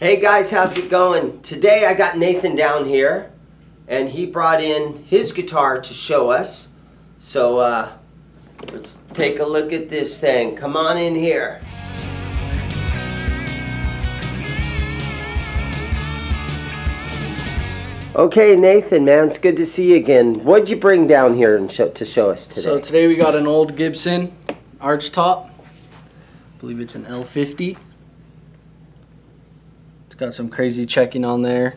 Hey guys, how's it going? Today I got Nathan down here and he brought in his guitar to show us. So let's take a look at this thing. Come on in here. Okay, Nathan, man, it's good to see you again. What'd you bring down here and to show us today? So today we got an old Gibson Archtop. I believe it's an L50. It's got some crazy checking on there.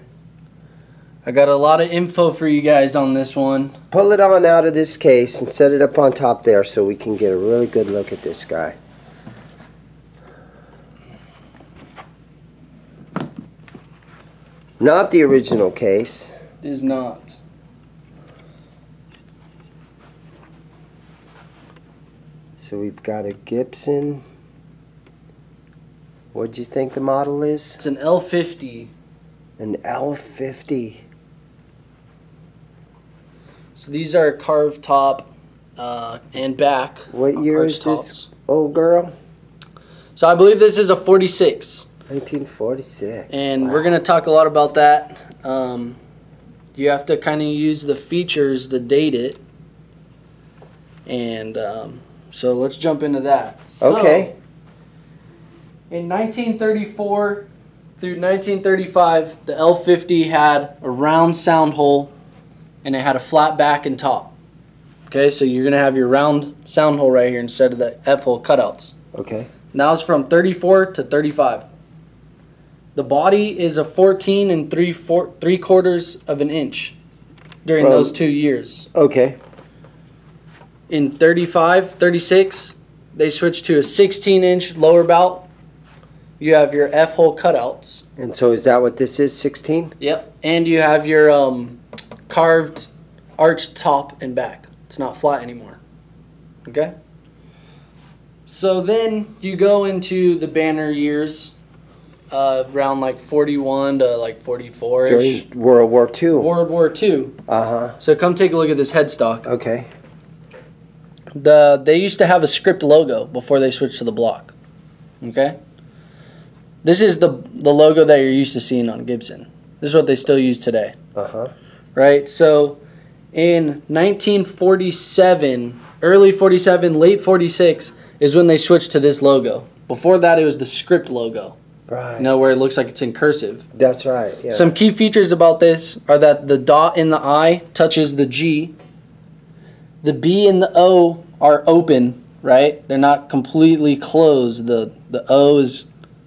I got a lot of info for you guys on this one. Pull it on out of this case and set it up on top there so we can get a really good look at this guy. Not the original case. It is not. So we've got a Gibson. What'd you think the model is? It's an L50. An L50. So these are carved top and back. What year is this old girl? So I believe this is a 46. 1946. And wow. We're going to talk a lot about that. You have to kind of use the features to date it. And so let's jump into that. Okay. So, in 1934 through 1935, the L50 had a round sound hole and it had a flat back and top. Okay, so you're going to have your round sound hole right here instead of the F-hole cutouts. Okay. Now it's from 34 to 35. The body is a 14 3/4 of an inch during those 2 years. Okay. In 35, 36, they switched to a 16-inch lower bout. You have your F-hole cutouts. And so is that what this is, 16? Yep. And you have your carved arch top and back. It's not flat anymore. Okay? So then you go into the banner years. Around like 41 to like 44-ish. During World War II. World War II. Uh-huh. So come take a look at this headstock. Okay. They used to have a script logo before they switched to the block. Okay? This is the logo that you're used to seeing on Gibson. This is what they still use today. Uh-huh. Right? So in 1947, early 47, late 46 is when they switched to this logo. Before that it was the script logo. Right. You know, where it looks like it's in cursive. That's right, yeah. Some key features about this are that the dot in the I touches the G. The B and the O are open, right? They're not completely closed. The O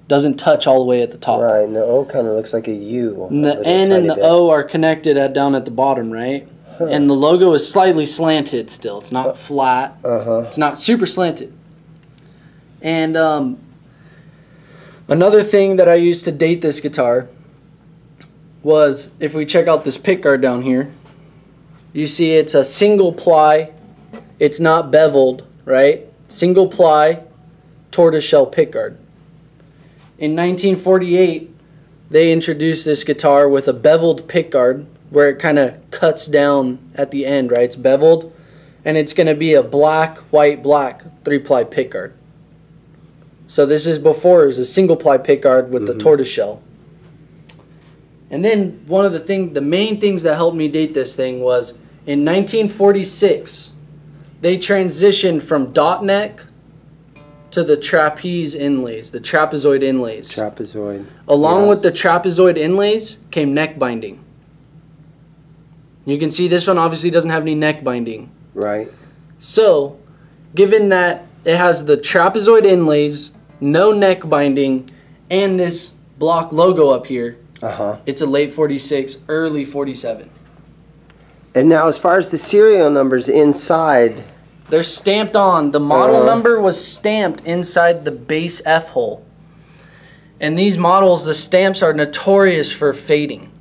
doesn't touch all the way at the top. Right, and the O kind of looks like a U. And the N and the O are connected down at the bottom, right? Huh. And the logo is slightly slanted still. It's not flat. Uh-huh. It's not super slanted. And another thing that I used to date this guitar was, if we check out this pickguard down here, you see it's a single ply. It's not beveled, right? Single ply tortoiseshell pickguard. In 1948, they introduced this guitar with a beveled pickguard where it kind of cuts down at the end, right? It's beveled, and it's going to be a black, white, black 3-ply pickguard. So this is before it was a single ply pickguard with the tortoise shell. And then one of the main things that helped me date this thing was in 1946 they transitioned from dot neck to the trapeze inlays, the trapezoid inlays. Trapezoid. Along with the trapezoid inlays came neck binding. You can see this one obviously doesn't have any neck binding. Right. So, given that it has the trapezoid inlays, no neck binding, and this block logo up here, it's a late 46, early 47. And now as far as the serial numbers inside, they're stamped on. The model number was stamped inside the base F hole. And these models, the stamps are notorious for fading.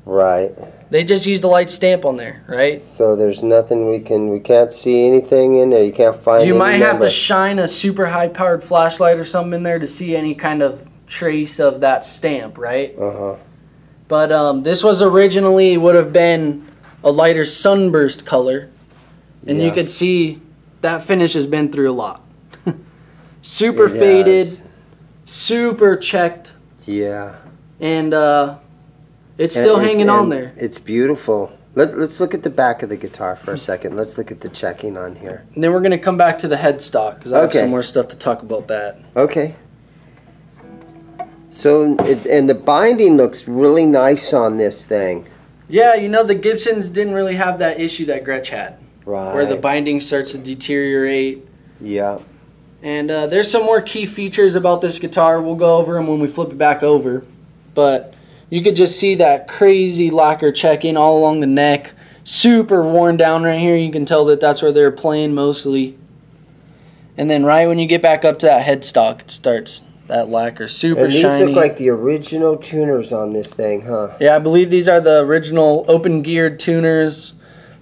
Right. They just used a light stamp on there, right? So there's nothing we can't see anything in there. You can't find. You any might have number. to shine a super high powered flashlight or something in there to see any kind of trace of that stamp, right? But this was originally would have been a lighter sunburst color, and you could see that finish has been through a lot. Super faded, super checked. Yeah. and it's still hanging on there. It's beautiful. Let's look at the back of the guitar for a second. Let's look at the checking on here. And then we're going to come back to the headstock because I have some more stuff to talk about that. Okay. So, and the binding looks really nice on this thing. Yeah, you know, the Gibsons didn't really have that issue that Gretsch had. Right. Where the binding starts to deteriorate. Yeah. And there's some more key features about this guitar. We'll go over them when we flip it back over. But you could just see that crazy lacquer checking all along the neck. Super worn down right here. You can tell that that's where they're playing mostly. And then right when you get back up to that headstock, it starts that lacquer super shiny. And these look like the original tuners on this thing, huh? Yeah, I believe these are the original open-geared tuners.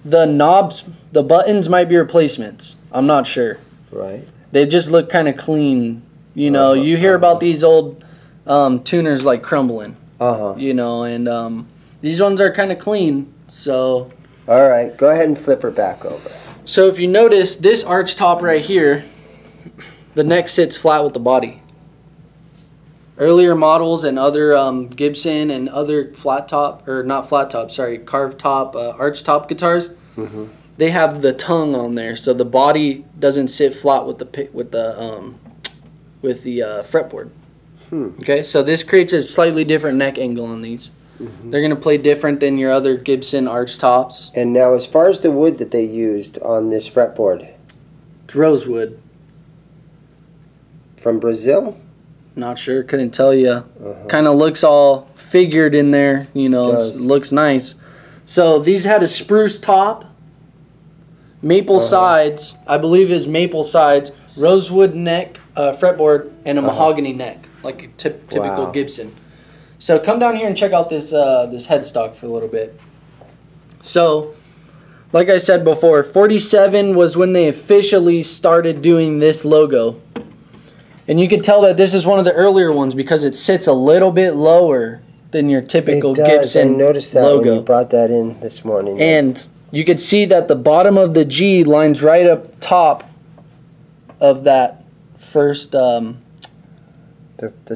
The knobs, the buttons might be replacements. I'm not sure. Right. They just look kind of clean. You know, you hear about these old tuners like crumbling. You know, and these ones are kind of clean. So. All right, go ahead and flip her back over. So if you notice, this arch top right here, the neck sits flat with the body. Earlier models and other Gibson and other flat top, or not flat top, sorry, carved top, arch top guitars, they have the tongue on there, so the body doesn't sit flat with the fretboard. Okay, so this creates a slightly different neck angle on these. They're gonna play different than your other Gibson arch tops. And now, as far as the wood that they used on this fretboard, it's rosewood. From Brazil? Not sure, couldn't tell you. Kind of looks all figured in there, you know, looks nice. So these had a spruce top, maple sides, I believe is maple sides, rosewood neck, fretboard, and a mahogany neck, like a typical Gibson. So come down here and check out this this headstock for a little bit. So, like I said before, 47 was when they officially started doing this logo. And you can tell that this is one of the earlier ones because it sits a little bit lower than your typical Gibson I noticed that logo. when you brought that in this morning. And you could see that the bottom of the G lines right up top of that first the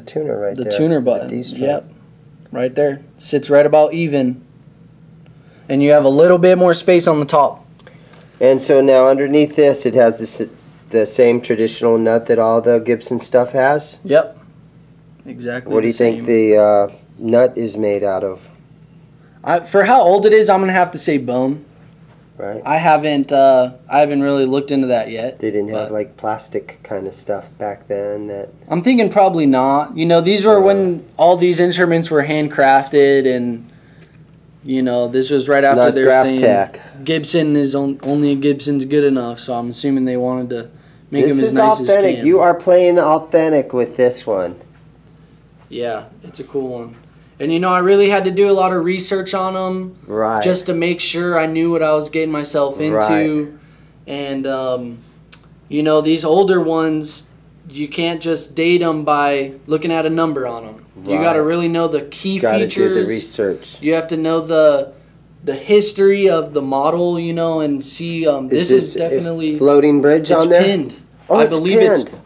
tuner right there. The tuner button. The D-string. Yep. Right there. Sits right about even. And you have a little bit more space on the top. And so now underneath this it has the same traditional nut that all the Gibson stuff has? Yep. Exactly. What do you think the nut is made out of? For how old it is, I'm gonna have to say bone. Right. I haven't really looked into that yet. They didn't have like plastic kind of stuff back then. That I'm thinking probably not. You know, these were when all these instruments were handcrafted, and you know, this was right after they're saying tack. Gibson is only a Gibson's good enough. So I'm assuming they wanted to make them as nice authentic. as can. You are playing authentic with this one. Yeah, it's a cool one. And, you know, I really had to do a lot of research on them. Right. Just to make sure I knew what I was getting myself into. Right. And, you know, these older ones, you can't just date them by looking at a number on them. Right. You got to really know the key features. Got to do the research. You have to know the history of the model, you know, and see. This is definitely floating bridge on there. Pinned. Oh, I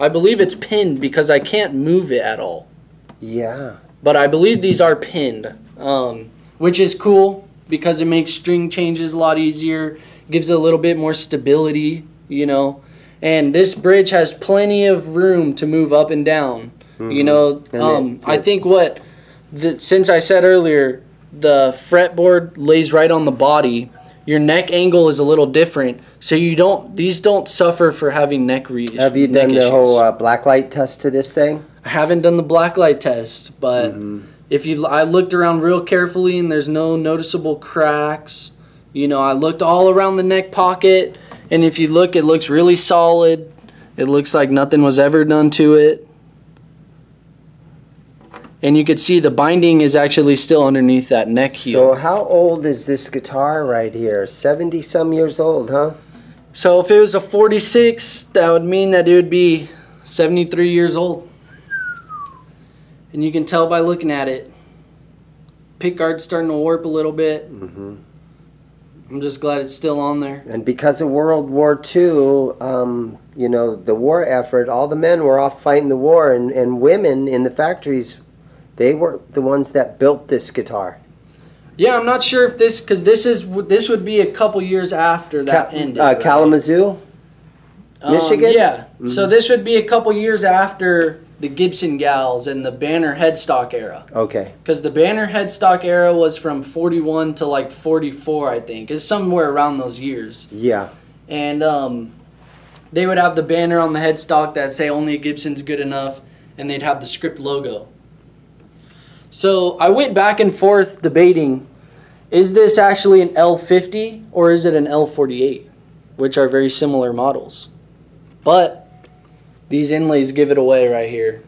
believe it's pinned because I can't move it at all. Yeah. But I believe these are pinned, which is cool because it makes string changes a lot easier, gives it a little bit more stability, you know. And this bridge has plenty of room to move up and down, you know. I think since I said earlier, the fretboard lays right on the body. Your neck angle is a little different, so these don't suffer for having neck issues. Have you done the whole blacklight test to this thing? I haven't done the blacklight test, but I looked around real carefully and there's no noticeable cracks. You know, I looked all around the neck pocket, and if you look, it looks really solid. It looks like nothing was ever done to it. And you could see the binding is actually still underneath that neck heel. So how old is this guitar right here? 70-some years old, huh? So if it was a 46, that would mean that it would be 73 years old. And you can tell by looking at it. Pickguard's starting to warp a little bit. I'm just glad it's still on there. And because of World War II, you know, the war effort, all the men were off fighting the war, and women in the factories, They were the ones that built this guitar. Yeah, I'm not sure if this, because this would be a couple years after that ended. Right? Kalamazoo, Michigan? Yeah. So this would be a couple years after the Gibson Gals and the Banner Headstock era. Okay. Because the Banner Headstock era was from 41 to like 44, I think. It's somewhere around those years. Yeah. And they would have the banner on the headstock that say only a Gibson's good enough, and they'd have the script logo. So I went back and forth debating, is this actually an L50 or is it an L48, which are very similar models. But these inlays give it away right here.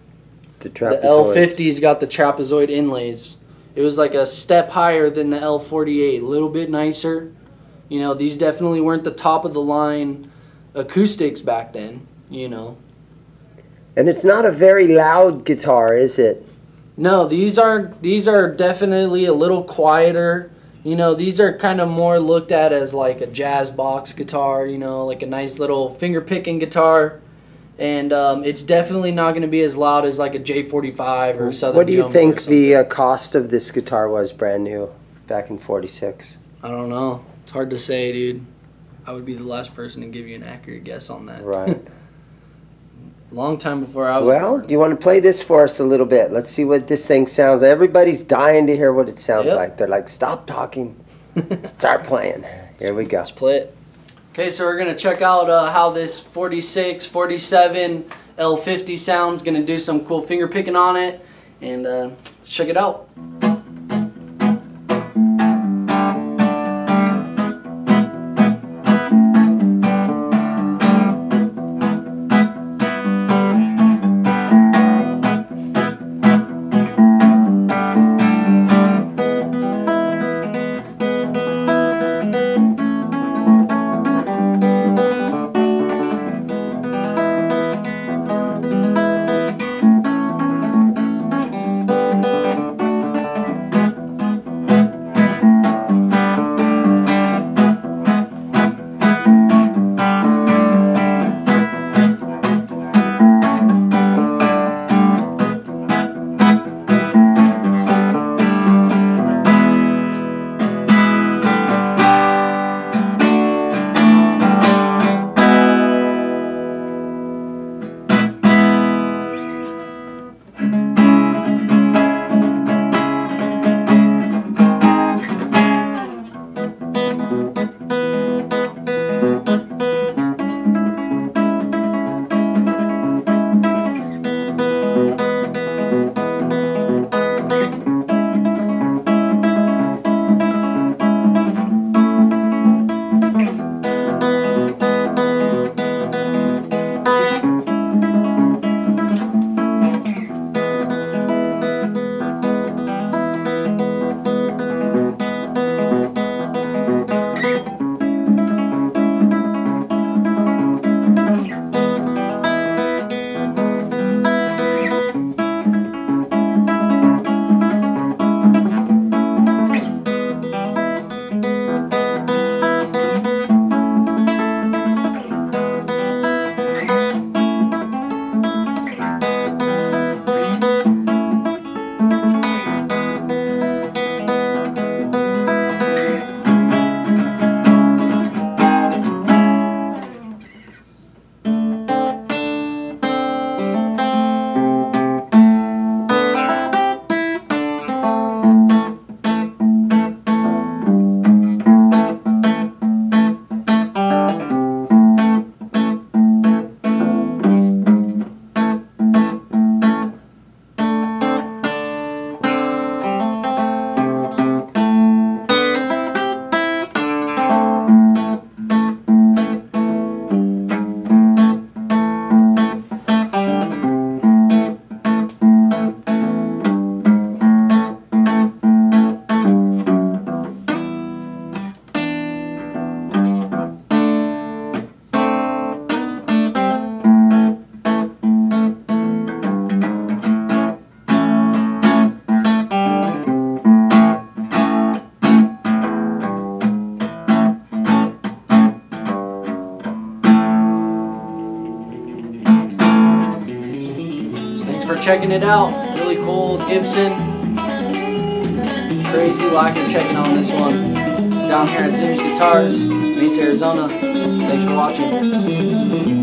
The L50's got the trapezoid inlays. It was like a step higher than the L48, a little bit nicer. You know, these definitely weren't the top of the line acoustics back then, you know. And it's not a very loud guitar, is it? No, these are definitely a little quieter. You know, these are kind of more looked at as like a jazz box guitar, you know, like a nice little finger picking guitar. And it's definitely not going to be as loud as like a J45 or Southern. What do you think the cost of this guitar was brand new back in '46? I don't know. It's hard to say, dude. I would be the last person to give you an accurate guess on that. Right. Long time before I was born. Do you want to play this for us a little bit? Let's see what this thing sounds like. Everybody's dying to hear what it sounds like. They're like, stop talking. Start playing. Here we go. Let's play it. Okay, so we're going to check out how this 46, 47 L50 sounds. Going to do some cool finger picking on it. And let's check it out. Checking it out. Really cool Gibson. Crazy Lacker checking on this one. Down here at ZIMM'S Guitars, Mesa, Arizona. Thanks for watching.